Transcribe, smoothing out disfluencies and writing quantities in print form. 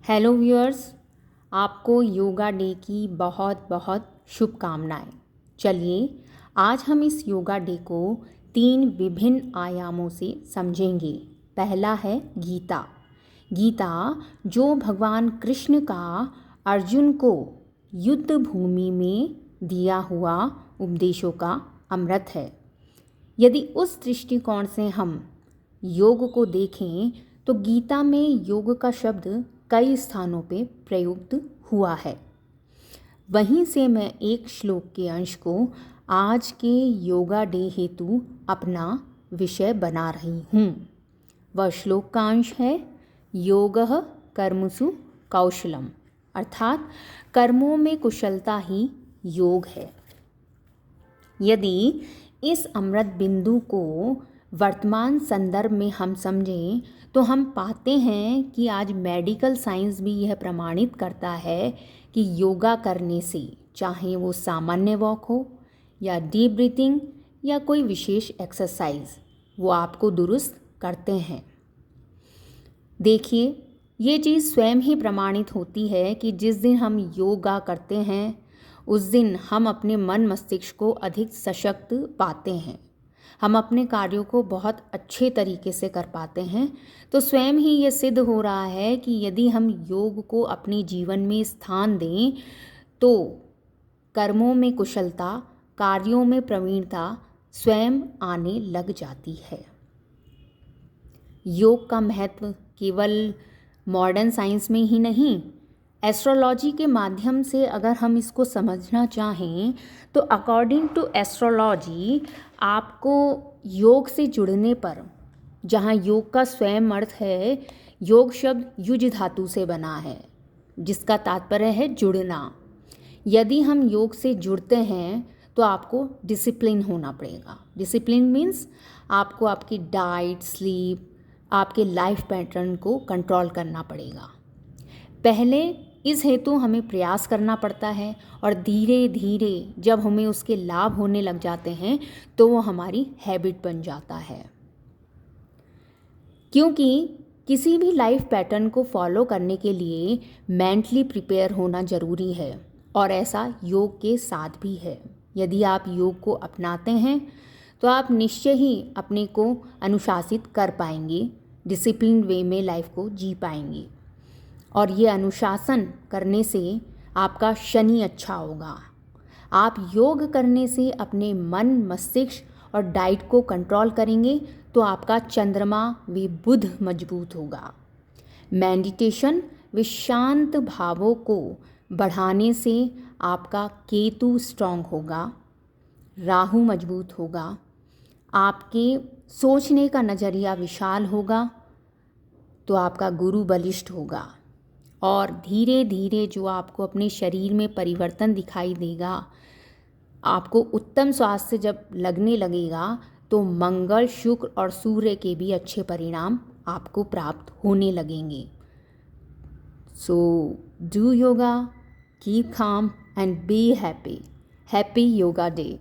Hello viewers, आपको yoga day की बहुत बहुत शुभकामनाएं। चलिए आज हम इस योगा डे को 3 विभिन्न आयामों से समझेंगे। पहला है गीता। गीता जो भगवान कृष्ण का अर्जुन को युद्ध भूमि में दिया हुआ उपदेशों का अमृत है। यदि उस दृष्टिकोण से हम योग को देखें तो गीता में योग का शब्द कई स्थानों पे प्रयुक्त हुआ है। वहीं से मैं एक श्लोक के अंश को आज के योगा डे हेतु अपना विषय बना रही हूँ। वह श्लोक का अंश है योगः कर्मसु कौशलम, अर्थात कर्मों में कुशलता ही योग है। यदि इस अमृत बिंदु को वर्तमान संदर्भ में हम समझें तो हम पाते हैं कि आज मेडिकल साइंस भी यह प्रमाणित करता है कि योगा करने से, चाहे वो सामान्य वॉक हो या डीप ब्रीथिंग या कोई विशेष एक्सरसाइज, वो आपको दुरुस्त करते हैं। देखिए, ये चीज़ स्वयं ही प्रमाणित होती है कि जिस दिन हम योगा करते हैं उस दिन हम अपने मन मस्तिष्क को अधिक सशक्त पाते हैं। हम अपने कार्यों को बहुत अच्छे तरीके से कर पाते हैं। तो स्वयं ही ये सिद्ध हो रहा है कि यदि हम योग को अपने जीवन में स्थान दें तो कर्मों में कुशलता, कार्यों में प्रवीणता स्वयं आने लग जाती है। योग का महत्व केवल मॉडर्न साइंस में ही नहीं, एस्ट्रोलॉजी के माध्यम से अगर हम इसको समझना चाहें तो अकॉर्डिंग टू एस्ट्रोलॉजी आपको योग से जुड़ने पर, जहाँ योग का स्वयं अर्थ है, योग शब्द युज धातु से बना है जिसका तात्पर्य है जुड़ना। यदि हम योग से जुड़ते हैं तो आपको डिसिप्लिन होना पड़ेगा। डिसिप्लिन मीन्स आपको आपकी डाइट, स्लीप, आपके लाइफ पैटर्न को कंट्रोल करना पड़ेगा। पहले इस हेतु हमें प्रयास करना पड़ता है और धीरे धीरे जब हमें उसके लाभ होने लग जाते हैं तो वो हमारी हैबिट बन जाता है। क्योंकि किसी भी लाइफ पैटर्न को फॉलो करने के लिए मेंटली प्रिपेयर होना ज़रूरी है और ऐसा योग के साथ भी है। यदि आप योग को अपनाते हैं तो आप निश्चय ही अपने को अनुशासित कर पाएंगे, डिसिप्लिन वे में लाइफ को जी पाएंगे। और ये अनुशासन करने से आपका शनि अच्छा होगा। आप योग करने से अपने मन, मस्तिष्क और डाइट को कंट्रोल करेंगे तो आपका चंद्रमा व बुध मजबूत होगा। मेडिटेशन व शांत भावों को बढ़ाने से आपका केतु स्ट्रांग होगा, राहु मजबूत होगा, आपके सोचने का नज़रिया विशाल होगा तो आपका गुरु बलिष्ठ होगा। और धीरे धीरे जो आपको अपने शरीर में परिवर्तन दिखाई देगा, आपको उत्तम स्वास्थ्य जब लगने लगेगा तो मंगल, शुक्र और सूर्य के भी अच्छे परिणाम आपको प्राप्त होने लगेंगे। So do yoga, keep calm and be happy. Happy Yoga Day.